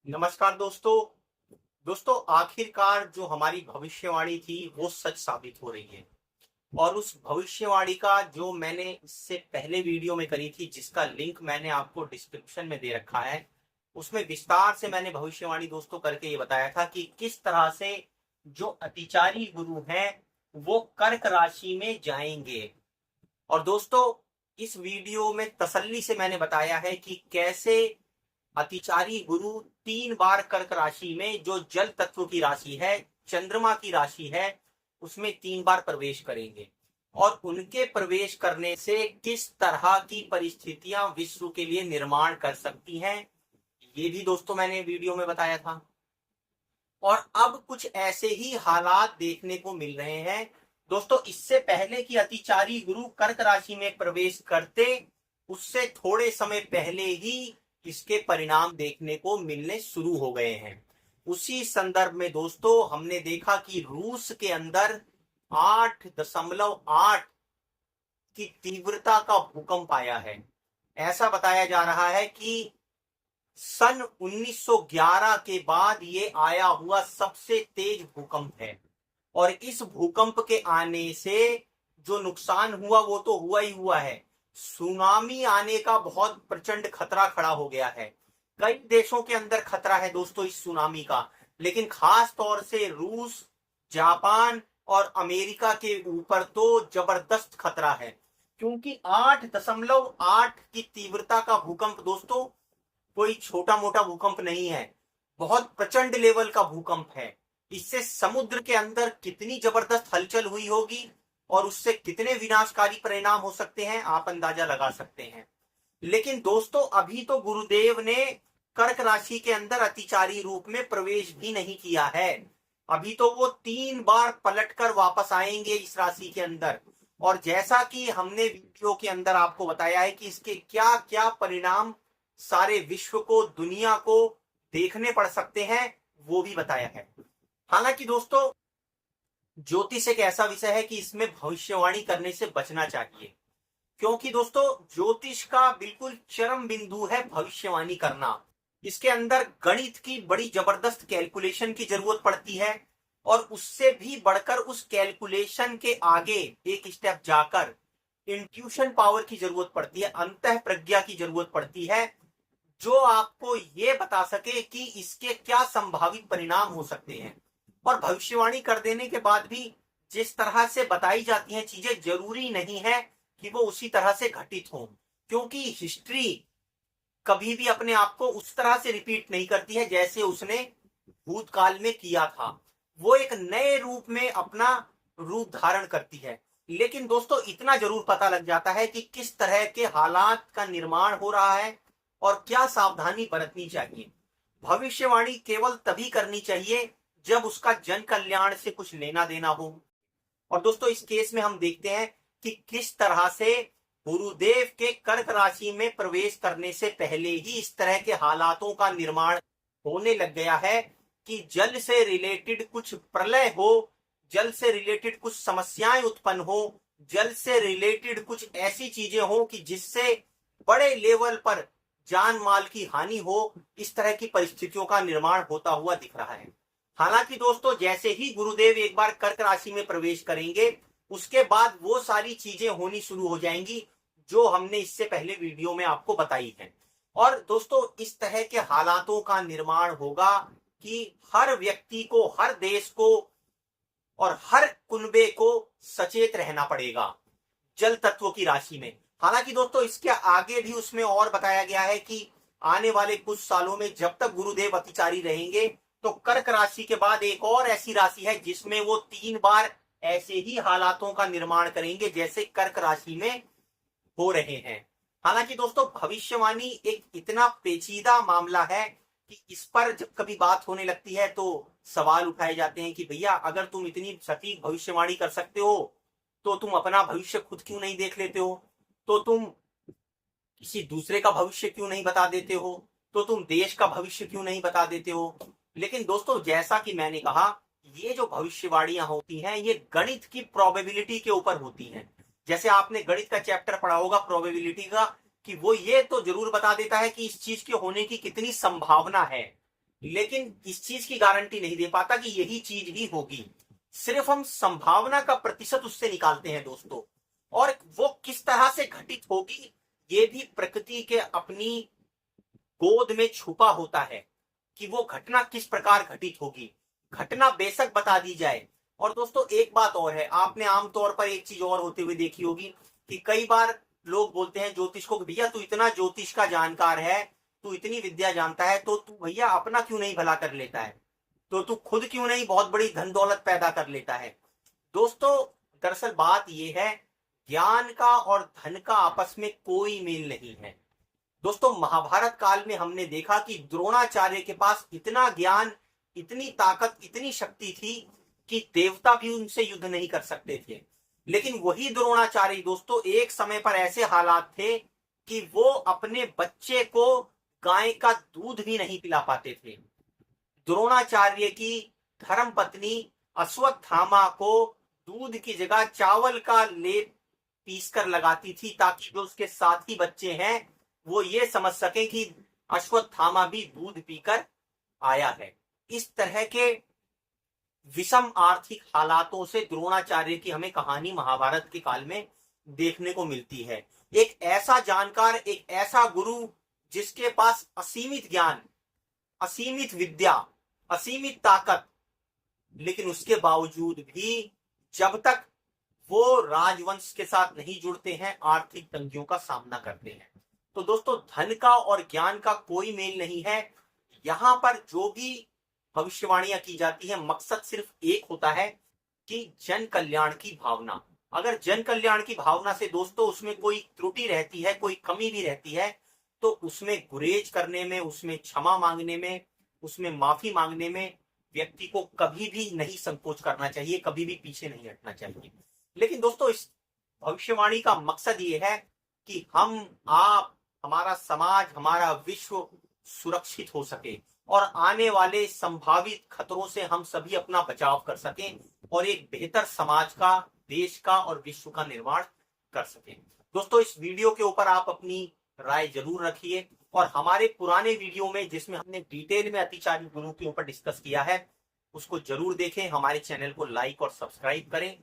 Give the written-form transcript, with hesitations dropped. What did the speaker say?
नमस्कार दोस्तों। आखिरकार जो हमारी भविष्यवाणी थी वो सच साबित हो रही है। और उस भविष्यवाणी का जो मैंने इससे पहले वीडियो में करी थी, जिसका लिंक मैंने आपको डिस्क्रिप्शन में दे रखा है, उसमें विस्तार से मैंने भविष्यवाणी दोस्तों करके ये बताया था कि किस तरह से जो अतिचारी गुरु हैं वो कर्क राशि में जाएंगे। और दोस्तों, इस वीडियो में तसल्ली से मैंने बताया है कि कैसे अतिचारी गुरु 3 बार कर्क राशि में, जो जल तत्व की राशि है, चंद्रमा की राशि है, उसमें 3 बार प्रवेश करेंगे। और उनके प्रवेश करने से किस तरह की परिस्थितियां विश्व के लिए निर्माण कर सकती हैं, ये भी दोस्तों मैंने वीडियो में बताया था। और अब कुछ ऐसे ही हालात देखने को मिल रहे हैं दोस्तों। इससे पहले कि अतिचारी गुरु कर्क राशि में प्रवेश करते, उससे थोड़े समय पहले ही इसके परिणाम देखने को मिलने शुरू हो गए हैं। उसी संदर्भ में दोस्तों हमने देखा कि रूस के अंदर 8.8 की तीव्रता का भूकंप आया है। ऐसा बताया जा रहा है कि सन 1911 के बाद ये आया हुआ सबसे तेज भूकंप है। और इस भूकंप के आने से जो नुकसान हुआ वो तो हुआ ही हुआ है, सुनामी आने का बहुत प्रचंड खतरा खड़ा हो गया है। कई देशों के अंदर खतरा है दोस्तों इस सुनामी का, लेकिन खास तौर से रूस, जापान और अमेरिका के ऊपर तो जबरदस्त खतरा है। क्योंकि 8.8 की तीव्रता का भूकंप दोस्तों कोई छोटा मोटा भूकंप नहीं है, बहुत प्रचंड लेवल का भूकंप है। इससे समुद्र के अंदर कितनी जबरदस्त हलचल हुई होगी और उससे कितने विनाशकारी परिणाम हो सकते हैं, आप अंदाजा लगा सकते हैं। लेकिन दोस्तों, अभी तो गुरुदेव ने कर्क राशि के अंदर अतिचारी रूप में प्रवेश भी नहीं किया है। अभी तो वो 3 बार पलटकर वापस आएंगे इस राशि के अंदर। और जैसा कि हमने वीडियो के अंदर आपको बताया है कि इसके क्या क्या परिणाम सारे विश्व को, दुनिया को देखने पड़ सकते हैं, वो भी बताया है। हालांकि दोस्तों, ज्योतिष एक ऐसा विषय है कि इसमें भविष्यवाणी करने से बचना चाहिए। क्योंकि दोस्तों, ज्योतिष का बिल्कुल चरम बिंदु है भविष्यवाणी करना। इसके अंदर गणित की बड़ी जबरदस्त कैलकुलेशन की जरूरत पड़ती है। और उससे भी बढ़कर उस कैलकुलेशन के आगे एक स्टेप जाकर इंट्यूशन पावर की जरूरत पड़ती है, अंतः प्रज्ञा की जरूरत पड़ती है, जो आपको ये बता सके कि इसके क्या संभावित परिणाम हो सकते हैं। और भविष्यवाणी कर देने के बाद भी जिस तरह से बताई जाती हैं चीजें, जरूरी नहीं है कि वो उसी तरह से घटित हो। क्योंकि हिस्ट्री कभी भी अपने आप को उस तरह से रिपीट नहीं करती है जैसे उसने भूतकाल में किया था। वो एक नए रूप में अपना रूप धारण करती है। लेकिन दोस्तों, इतना जरूर पता लग जाता है कि किस तरह के हालात का निर्माण हो रहा है और क्या सावधानी बरतनी चाहिए। भविष्यवाणी केवल तभी करनी चाहिए जब उसका जन कल्याण से कुछ लेना देना हो। और दोस्तों, इस केस में हम देखते हैं कि किस तरह से गुरुदेव के कर्क राशि में प्रवेश करने से पहले ही इस तरह के हालातों का निर्माण होने लग गया है कि जल से रिलेटेड कुछ प्रलय हो, जल से रिलेटेड कुछ समस्याएं उत्पन्न हो, जल से रिलेटेड कुछ ऐसी चीजें हो कि जिससे बड़े लेवल पर जान माल की हानि हो। इस तरह की परिस्थितियों का निर्माण होता हुआ दिख रहा है। हालांकि दोस्तों, जैसे ही गुरुदेव एक बार कर्क राशि में प्रवेश करेंगे, उसके बाद वो सारी चीजें होनी शुरू हो जाएंगी जो हमने इससे पहले वीडियो में आपको बताई है। और दोस्तों, इस तरह के हालातों का निर्माण होगा कि हर व्यक्ति को, हर देश को और हर कुनबे को सचेत रहना पड़ेगा जल तत्व की राशि में। हालांकि दोस्तों, इसके आगे भी उसमें और बताया गया है कि आने वाले कुछ सालों में जब तक गुरुदेव अतिचारी रहेंगे, तो कर्क राशि के बाद एक और ऐसी राशि है जिसमें वो 3 बार ऐसे ही हालातों का निर्माण करेंगे जैसे कर्क राशि में हो रहे हैं। हालांकि दोस्तों, भविष्यवाणी एक इतना पेचीदा मामला है कि इस पर जब कभी बात होने लगती है तो सवाल उठाए जाते हैं कि भैया, अगर तुम इतनी सटीक भविष्यवाणी कर सकते हो तो तुम अपना भविष्य खुद क्यों नहीं देख लेते हो? तो तुम किसी दूसरे का भविष्य क्यों नहीं बता देते हो? तो तुम देश का भविष्य क्यों नहीं बता देते हो? लेकिन दोस्तों, जैसा कि मैंने कहा, ये जो भविष्यवाणियां होती हैं ये गणित की प्रोबेबिलिटी के ऊपर होती हैं। जैसे आपने गणित का चैप्टर पढ़ा होगा प्रोबेबिलिटी का, कि वो ये तो जरूर बता देता है कि इस चीज के होने की कितनी संभावना है। लेकिन इस चीज की गारंटी नहीं दे पाता कि यही चीज ही होगी। सिर्फ हम संभावना का प्रतिशत उससे निकालते हैं दोस्तों, और वो किस तरह से घटित होगी ये भी प्रकृति के अपनी गोद में छुपा होता है कि वो घटना किस प्रकार घटित होगी। घटना बेशक बता दी जाए। और दोस्तों एक बात और है, आपने आमतौर पर एक चीज और होते हुए देखी होगी कि कई बार लोग बोलते हैं ज्योतिष को, भैया तू इतना ज्योतिष का जानकार है, तू इतनी विद्या जानता है, तो तू भैया अपना क्यों नहीं भला कर लेता है, तो तू खुद क्यों नहीं बहुत बड़ी धन दौलत पैदा कर लेता है। दोस्तों दरअसल बात यह है, ज्ञान का और धन का आपस में कोई मेल नहीं है। दोस्तों महाभारत काल में हमने देखा कि द्रोणाचार्य के पास इतना ज्ञान, इतनी ताकत, इतनी शक्ति थी कि देवता भी उनसे युद्ध नहीं कर सकते थे। लेकिन वही द्रोणाचार्य दोस्तों एक समय पर ऐसे हालात थे कि वो अपने बच्चे को गाय का दूध भी नहीं पिला पाते थे। द्रोणाचार्य की धर्म पत्नी अश्वत्थामा को दूध की जगह चावल का लेप पीसकर लगाती थी, ताकि जो उसके साथी बच्चे हैं वो ये समझ सकें कि अश्वत्थामा भी दूध पीकर आया है। इस तरह के विषम आर्थिक हालातों से द्रोणाचार्य की हमें कहानी महाभारत के काल में देखने को मिलती है। एक ऐसा जानकार, एक ऐसा गुरु जिसके पास असीमित ज्ञान, असीमित विद्या, असीमित ताकत, लेकिन उसके बावजूद भी जब तक वो राजवंश के साथ नहीं जुड़ते हैं आर्थिक तंगियों का सामना करते हैं। तो दोस्तों धन का और ज्ञान का कोई मेल नहीं है। यहां पर जो भी भविष्यवाणियां की जाती है मकसद सिर्फ एक होता है कि जन कल्याण की भावना। अगर जन कल्याण की भावना से दोस्तों उसमें कोई त्रुटि रहती है, कोई कमी भी रहती है, तो उसमें गुरेज करने में, उसमें क्षमा मांगने में, उसमें माफी मांगने में व्यक्ति को कभी भी नहीं संकोच करना चाहिए, कभी भी पीछे नहीं हटना चाहिए। लेकिन दोस्तों इस भविष्यवाणी का मकसद ये है कि हम, आप, हमारा समाज, हमारा विश्व सुरक्षित हो सके और आने वाले संभावित खतरों से हम सभी अपना बचाव कर सकें और एक बेहतर समाज का, देश का और विश्व का निर्माण कर सकें। दोस्तों इस वीडियो के ऊपर आप अपनी राय जरूर रखिए और हमारे पुराने वीडियो में जिसमें हमने डिटेल में अतिचारी गुरु के ऊपर डिस्कस किया है उसको जरूर देखें। हमारे चैनल को लाइक और सब्सक्राइब करें।